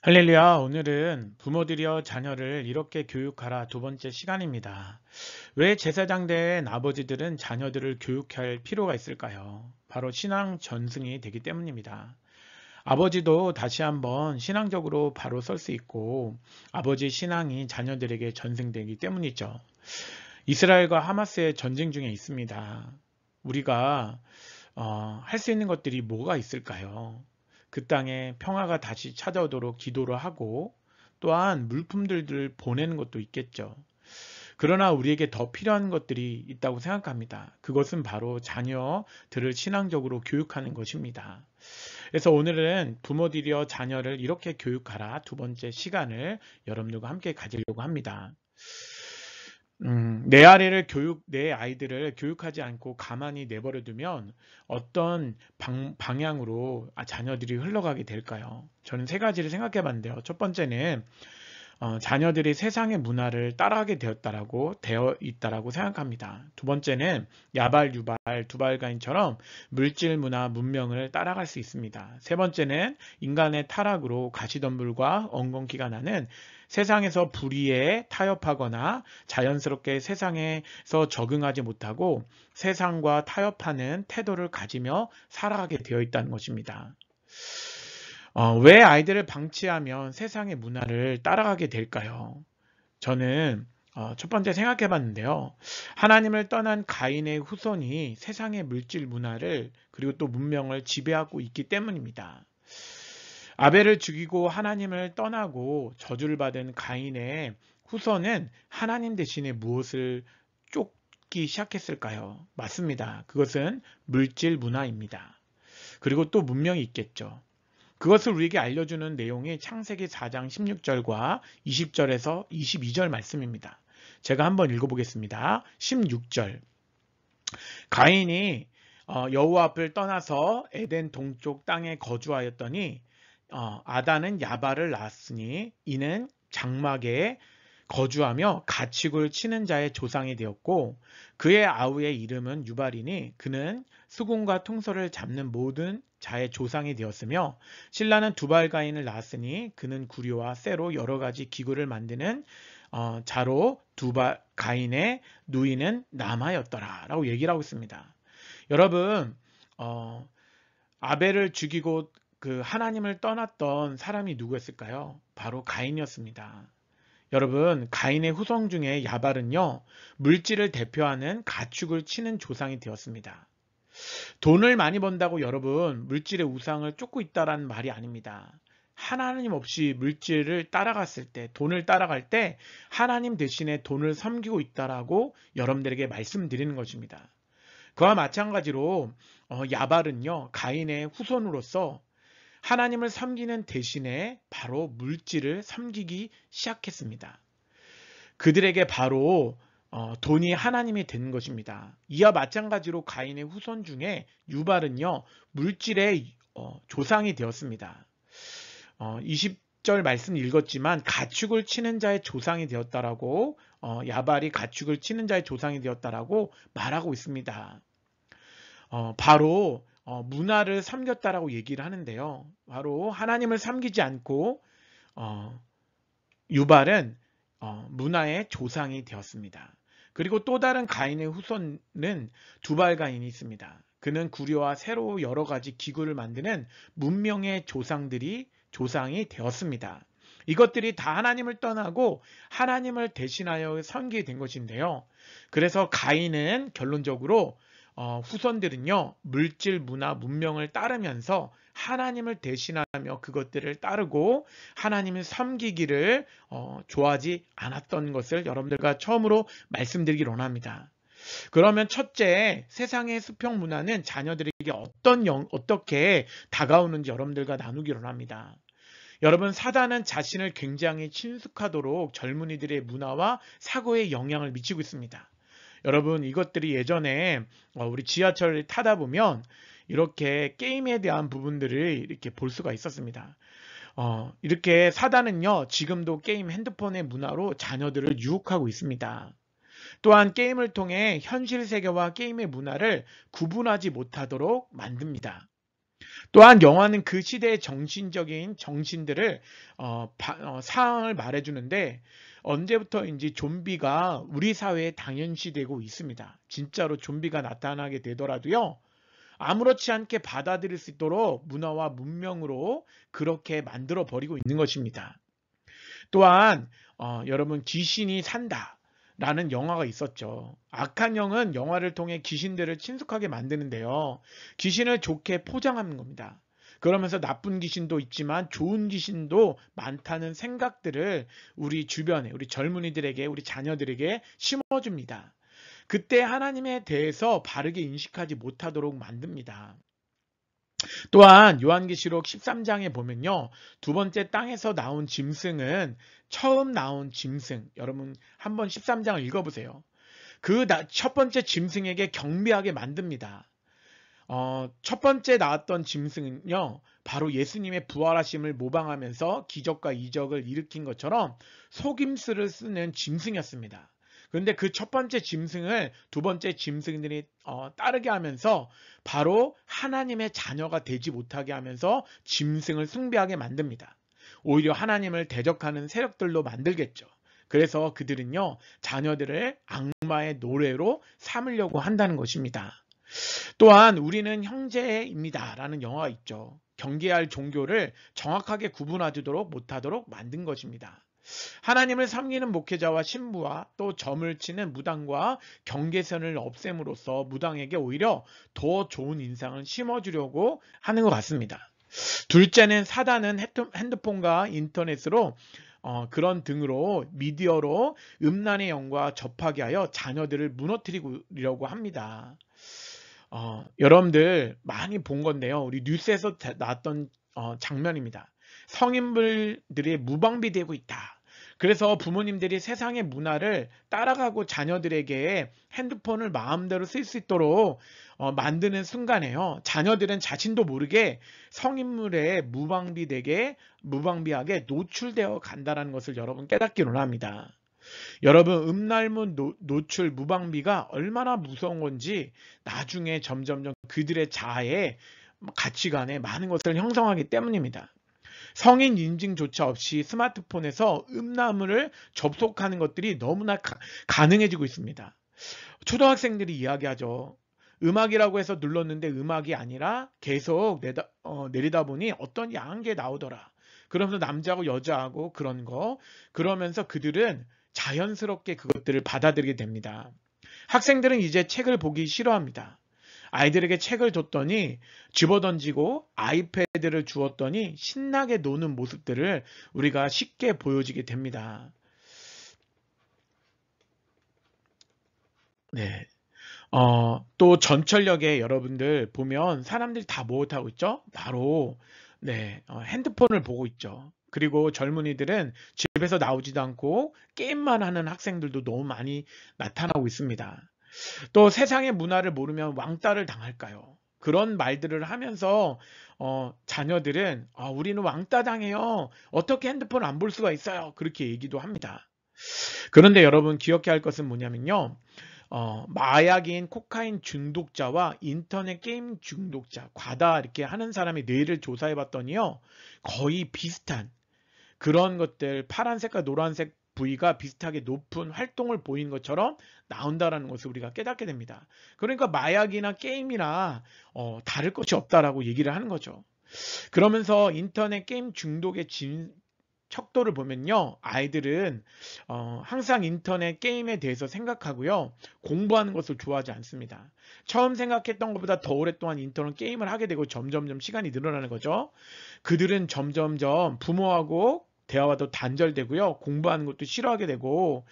할렐루야, 오늘은 부모들이여 자녀를 이렇게 교육하라 두 번째 시간입니다. 왜 제사장 된 아버지들은 자녀들을 교육할 필요가 있을까요? 바로 신앙 전승이 되기 때문입니다. 아버지도 다시 한번 신앙적으로 바로 설 수 있고 아버지 신앙이 자녀들에게 전승되기 때문이죠. 이스라엘과 하마스의 전쟁 중에 있습니다. 우리가 할 수 있는 것들이 뭐가 있을까요? 그 땅에 평화가 다시 찾아오도록 기도를 하고 또한 물품들을 보내는 것도 있겠죠. 그러나 우리에게 더 필요한 것들이 있다고 생각합니다. 그것은 바로 자녀들을 신앙적으로 교육하는 것입니다. 그래서 오늘은 부모들이여 자녀를 이렇게 교육하라 두 번째 시간을 여러분들과 함께 가지려고 합니다. 내 아이들을 교육하지 않고 가만히 내버려 두면 어떤 방향으로 자녀들이 흘러가게 될까요? 저는 세 가지를 생각해 봤는데요. 첫 번째는 자녀들이 세상의 문화를 따라하게 되어 있다라고 생각합니다. 두 번째는 야발, 유발, 두발가인처럼 물질 문화, 문명을 따라갈 수 있습니다. 세 번째는 인간의 타락으로 가시덤불과 엉겅퀴가 나는 세상에서 불의에 타협하거나 자연스럽게 세상에서 적응하지 못하고 세상과 타협하는 태도를 가지며 살아가게 되어 있다는 것입니다. 왜 아이들을 방치하면 세상의 문화를 따라가게 될까요? 저는 첫 번째 생각해 봤는데요. 하나님을 떠난 가인의 후손이 세상의 물질 문화를 그리고 또 문명을 지배하고 있기 때문입니다. 아벨을 죽이고 하나님을 떠나고 저주를 받은 가인의 후손은 하나님 대신에 무엇을 쫓기 시작했을까요? 맞습니다. 그것은 물질 문화입니다. 그리고 또 문명이 있겠죠. 그것을 우리에게 알려주는 내용이 창세기 4장 16절과 20절에서 22절 말씀입니다. 제가 한번 읽어보겠습니다. 16절. 가인이 여호와 앞을 떠나서 에덴 동쪽 땅에 거주하였더니 아다는 야발을 낳았으니 이는 장막에 거주하며 가축을 치는 자의 조상이 되었고 그의 아우의 이름은 유발이니 그는 수금과 통솔을 잡는 모든 자의 조상이 되었으며 신라는 두발가인을 낳았으니 그는 구려와 쇠로 여러 가지 기구를 만드는 자로 두발가인의 누이는 남하였더라 라고 얘기를 하고 있습니다. 여러분 아벨을 죽이고 그 하나님을 떠났던 사람이 누구였을까요? 바로 가인이었습니다. 여러분, 가인의 후손 중에 야발은요, 물질을 대표하는 가축을 치는 조상이 되었습니다. 돈을 많이 번다고 여러분, 물질의 우상을 쫓고 있다라는 말이 아닙니다. 하나님 없이 물질을 따라갔을 때, 돈을 따라갈 때 하나님 대신에 돈을 섬기고 있다라고 여러분들에게 말씀드리는 것입니다. 그와 마찬가지로 야발은요, 가인의 후손으로서 하나님을 섬기는 대신에 바로 물질을 섬기기 시작했습니다. 그들에게 바로 돈이 하나님이 된 것입니다. 이와 마찬가지로 가인의 후손 중에 유발은요 물질의 조상이 되었습니다. 20절 말씀 읽었지만 가축을 치는 자의 조상이 되었다라고 야발이 가축을 치는 자의 조상이 되었다라고 말하고 있습니다. 바로 문화를 섬겼다라고 얘기를 하는데요. 바로 하나님을 섬기지 않고 유발은 문화의 조상이 되었습니다. 그리고 또 다른 가인의 후손은 두발가인이 있습니다. 그는 구려와 새로 여러 가지 기구를 만드는 문명의 조상이 되었습니다. 이것들이 다 하나님을 떠나고 하나님을 대신하여 섬기게 된 것인데요. 그래서 가인은 결론적으로 후손들은요 물질 문화 문명을 따르면서 하나님을 대신하며 그것들을 따르고 하나님을 섬기기를 좋아하지 않았던 것을 여러분들과 처음으로 말씀드리기 원합니다. 그러면 첫째, 세상의 수평 문화는 자녀들에게 어떻게 다가오는지 여러분들과 나누기 원합니다. 여러분, 사단은 자신을 굉장히 친숙하도록 젊은이들의 문화와 사고에 영향을 미치고 있습니다. 여러분, 이것들이 예전에 우리 지하철을 타다 보면 이렇게 게임에 대한 부분들을 이렇게 볼 수가 있었습니다. 이렇게 사단은요, 지금도 게임 핸드폰의 문화로 자녀들을 유혹하고 있습니다. 또한 게임을 통해 현실 세계와 게임의 문화를 구분하지 못하도록 만듭니다. 또한 영화는 그 시대의 정신적인 정신들을 상황을 말해주는데 언제부터인지 좀비가 우리 사회에 당연시되고 있습니다. 진짜로 좀비가 나타나게 되더라도요. 아무렇지 않게 받아들일 수 있도록 문화와 문명으로 그렇게 만들어 버리고 있는 것입니다. 또한 여러분 귀신이 산다. 라는 영화가 있었죠. 악한 영은 영화를 통해 귀신들을 친숙하게 만드는데요. 귀신을 좋게 포장하는 겁니다. 그러면서 나쁜 귀신도 있지만 좋은 귀신도 많다는 생각들을 우리 주변에, 우리 젊은이들에게, 우리 자녀들에게 심어줍니다. 그때 하나님에 대해서 바르게 인식하지 못하도록 만듭니다. 또한 요한계시록 13장에 보면요. 두 번째 땅에서 나온 짐승은 처음 나온 짐승. 여러분 한번 13장을 읽어보세요. 그 첫 번째 짐승에게 경배하게 만듭니다. 첫 번째 나왔던 짐승은요. 바로 예수님의 부활하심을 모방하면서 기적과 이적을 일으킨 것처럼 속임수를 쓰는 짐승이었습니다. 그런데 그 첫 번째 짐승을 두 번째 짐승들이 따르게 하면서 바로 하나님의 자녀가 되지 못하게 하면서 짐승을 숭배하게 만듭니다. 오히려 하나님을 대적하는 세력들로 만들겠죠. 그래서 그들은요, 자녀들을 악마의 노래로 삼으려고 한다는 것입니다. 또한 우리는 형제입니다 라는 영화가 있죠. 경계할 종교를 정확하게 구분하도록 못하도록 만든 것입니다. 하나님을 섬기는 목회자와 신부와 또 점을 치는 무당과 경계선을 없앰으로써 무당에게 오히려 더 좋은 인상을 심어주려고 하는 것 같습니다. 둘째는 사단은 핸드폰과 인터넷으로 그런 등으로 미디어로 음란의 영과 접하게 하여 자녀들을 무너뜨리려고 합니다. 여러분들 많이 본 건데요. 우리 뉴스에서 나왔던 장면입니다. 성인들이 무방비되고 있다. 그래서 부모님들이 세상의 문화를 따라가고 자녀들에게 핸드폰을 마음대로 쓸 수 있도록 만드는 순간에요. 자녀들은 자신도 모르게 성인물에 무방비하게 노출되어 간다는 것을 여러분 깨닫기로 합니다. 여러분 음란물 노출 무방비가 얼마나 무서운 건지 나중에 점점점 그들의 자아에 가치관에 많은 것을 형성하기 때문입니다. 성인 인증조차 없이 스마트폰에서 음란물을 접속하는 것들이 너무나 가능해지고 있습니다. 초등학생들이 이야기하죠. 음악이라고 해서 눌렀는데 음악이 아니라 계속 내리다 보니 어떤 야한 게 나오더라. 그러면서 남자하고 여자하고 그런 거. 그러면서 그들은 자연스럽게 그것들을 받아들이게 됩니다. 학생들은 이제 책을 보기 싫어합니다. 아이들에게 책을 줬더니 집어던지고 아이패드를 주었더니 신나게 노는 모습들을 우리가 쉽게 보여지게 됩니다. 네. 또 전철역에 여러분들 보면 사람들이 다 무엇하고 있죠? 바로 핸드폰을 보고 있죠. 그리고 젊은이들은 집에서 나오지도 않고 게임만 하는 학생들도 너무 많이 나타나고 있습니다. 또 세상의 문화를 모르면 왕따를 당할까요? 그런 말들을 하면서 자녀들은 우리는 왕따 당해요. 어떻게 핸드폰 안 볼 수가 있어요? 그렇게 얘기도 합니다. 그런데 여러분 기억해야 할 것은 뭐냐면요. 마약인 코카인 중독자와 인터넷 게임 중독자, 과다 이렇게 하는 사람의 뇌를 조사해 봤더니요. 거의 비슷한 그런 것들 파란색과 노란색 부위가 비슷하게 높은 활동을 보이는 것처럼 나온다라는 것을 우리가 깨닫게 됩니다. 그러니까 마약이나 게임이나 다를 것이 없다라고 얘기를 하는 거죠. 그러면서 인터넷 게임 중독의 척도를 보면요. 아이들은 항상 인터넷 게임에 대해서 생각하고요. 공부하는 것을 좋아하지 않습니다. 처음 생각했던 것보다 더 오랫동안 인터넷 게임을 하게 되고 점점점 시간이 늘어나는 거죠. 그들은 점점점 부모하고 대화와도 단절되고요. 공부하는 것도 싫어하게 되고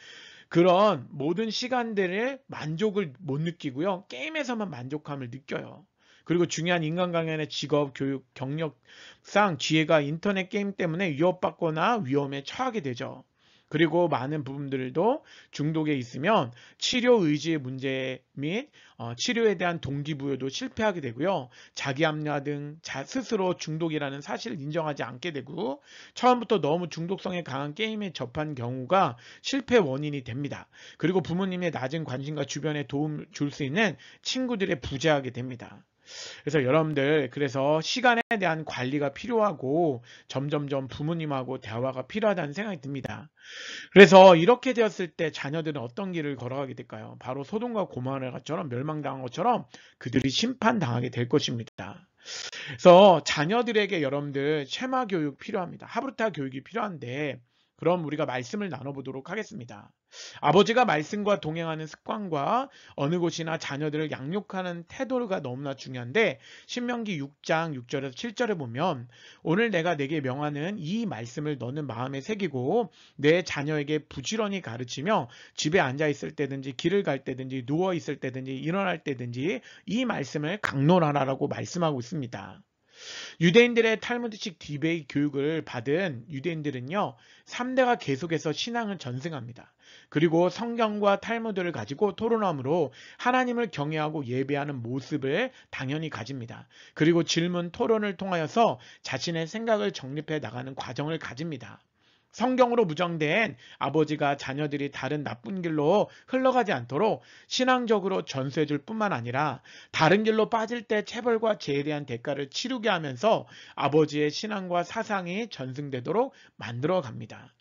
그런 모든 시간들의 만족을 못 느끼고요. 게임에서만 만족감을 느껴요. 그리고 중요한 인간관계나 직업, 교육, 경력상 지혜가 인터넷 게임 때문에 위협받거나 위험에 처하게 되죠. 그리고 많은 부분들도 중독에 있으면 치료 의지의 문제 및 치료에 대한 동기부여도 실패하게 되고요. 자기 합리화 등 스스로 중독이라는 사실을 인정하지 않게 되고 처음부터 너무 중독성에 강한 게임에 접한 경우가 실패 원인이 됩니다. 그리고 부모님의 낮은 관심과 주변에 도움을 줄 수 있는 친구들에 부재하게 됩니다. 그래서 여러분들 그래서 시간에 대한 관리가 필요하고 점점점 부모님하고 대화가 필요하다는 생각이 듭니다. 그래서 이렇게 되었을 때 자녀들은 어떤 길을 걸어가게 될까요? 바로 소돔과 고모라처럼 멸망당한 것처럼 그들이 심판당하게 될 것입니다. 그래서 자녀들에게 여러분들 체마 교육 필요합니다. 하브르타 교육이 필요한데 그럼 우리가 말씀을 나눠보도록 하겠습니다. 아버지가 말씀과 동행하는 습관과 어느 곳이나 자녀들을 양육하는 태도가 너무나 중요한데 신명기 6장 6절에서 7절에 보면 오늘 내가 내게 명하는 이 말씀을 너는 마음에 새기고 내 자녀에게 부지런히 가르치며 집에 앉아 있을 때든지 길을 갈 때든지 누워 있을 때든지 일어날 때든지 이 말씀을 강론하라라고 말씀하고 있습니다. 유대인들의 탈무드식 디베이 교육을 받은 유대인들은요, 3대가 계속해서 신앙을 전승합니다. 그리고 성경과 탈무드를 가지고 토론함으로 하나님을 경외하고 예배하는 모습을 당연히 가집니다. 그리고 질문 토론을 통하여서 자신의 생각을 정립해 나가는 과정을 가집니다. 성경으로 무정된 아버지가 자녀들이 다른 나쁜 길로 흘러가지 않도록 신앙적으로 전수해 줄 뿐만 아니라 다른 길로 빠질 때 체벌과 죄에 대한 대가를 치르게 하면서 아버지의 신앙과 사상이 전승되도록 만들어 갑니다.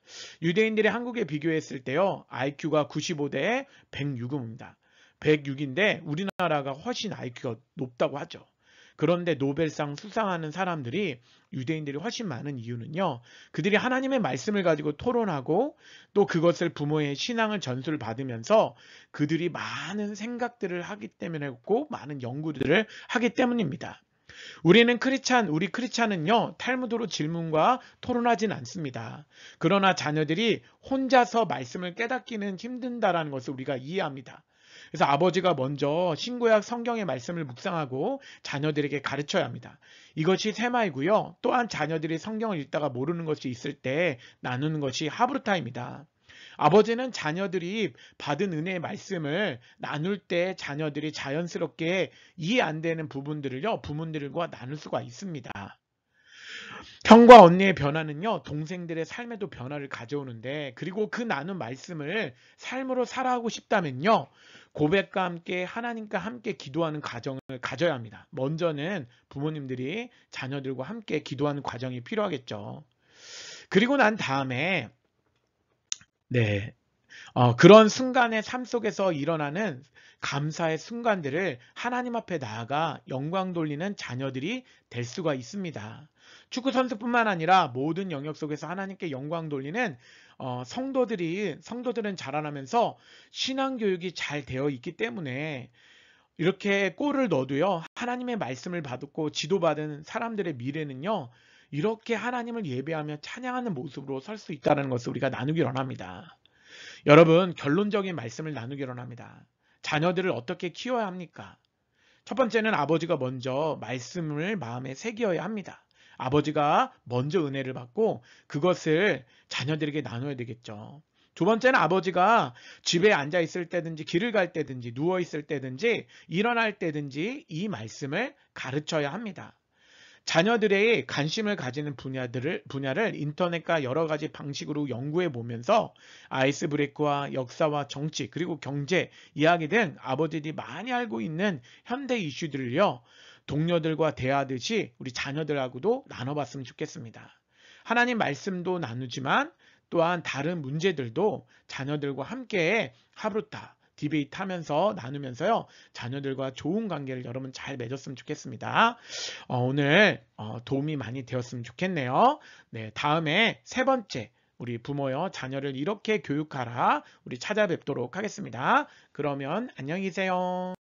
유대인들이 한국에 비교했을 때요, IQ가 95대 106입니다. 106인데 우리나라가 훨씬 IQ가 높다고 하죠. 그런데 노벨상 수상하는 사람들이 유대인들이 훨씬 많은 이유는요. 그들이 하나님의 말씀을 가지고 토론하고 또 그것을 부모의 신앙을 전수를 받으면서 그들이 많은 생각들을 하기 때문에 했고 많은 연구들을 하기 때문입니다. 우리 크리스찬은요, 탈무드로 질문과 토론하진 않습니다. 그러나 자녀들이 혼자서 말씀을 깨닫기는 힘든다라는 것을 우리가 이해합니다. 그래서 아버지가 먼저 신구약 성경의 말씀을 묵상하고 자녀들에게 가르쳐야 합니다. 이것이 세마이고요. 또한 자녀들이 성경을 읽다가 모르는 것이 있을 때 나누는 것이 하브르타입니다. 아버지는 자녀들이 받은 은혜의 말씀을 나눌 때 자녀들이 자연스럽게 이해 안 되는 부분들을요, 부모들과 나눌 수가 있습니다. 형과 언니의 변화는요, 동생들의 삶에도 변화를 가져오는데, 그리고 그 나눈 말씀을 삶으로 살아가고 싶다면요, 고백과 함께 하나님과 함께 기도하는 과정을 가져야 합니다. 먼저는 부모님들이 자녀들과 함께 기도하는 과정이 필요하겠죠. 그리고 난 다음에 그런 순간의 삶 속에서 일어나는 감사의 순간들을 하나님 앞에 나아가 영광 돌리는 자녀들이 될 수가 있습니다. 축구 선수뿐만 아니라 모든 영역 속에서 하나님께 영광 돌리는 성도들은 자라나면서 신앙 교육이 잘 되어 있기 때문에 이렇게 골을 넣어도요, 하나님의 말씀을 받고 지도받은 사람들의 미래는요, 이렇게 하나님을 예배하며 찬양하는 모습으로 설 수 있다는 것을 우리가 나누기 원합니다. 여러분, 결론적인 말씀을 나누기 원합니다. 자녀들을 어떻게 키워야 합니까? 첫 번째는 아버지가 먼저 말씀을 마음에 새겨야 합니다. 아버지가 먼저 은혜를 받고 그것을 자녀들에게 나눠야 되겠죠. 두 번째는 아버지가 집에 앉아 있을 때든지 길을 갈 때든지 누워 있을 때든지 일어날 때든지 이 말씀을 가르쳐야 합니다. 자녀들의 관심을 가지는 분야를 인터넷과 여러 가지 방식으로 연구해 보면서 아이스 브레이크와 역사와 정치 그리고 경제 이야기 등 아버지들이 많이 알고 있는 현대 이슈들을요, 동료들과 대하듯이 우리 자녀들하고도 나눠봤으면 좋겠습니다. 하나님 말씀도 나누지만 또한 다른 문제들도 자녀들과 함께 하브르타 디베이트 하면서 나누면서요, 자녀들과 좋은 관계를 여러분 잘 맺었으면 좋겠습니다. 오늘 도움이 많이 되었으면 좋겠네요. 네, 다음에 세 번째, 우리 부모요, 자녀를 이렇게 교육하라, 우리 찾아뵙도록 하겠습니다. 그러면 안녕히 계세요.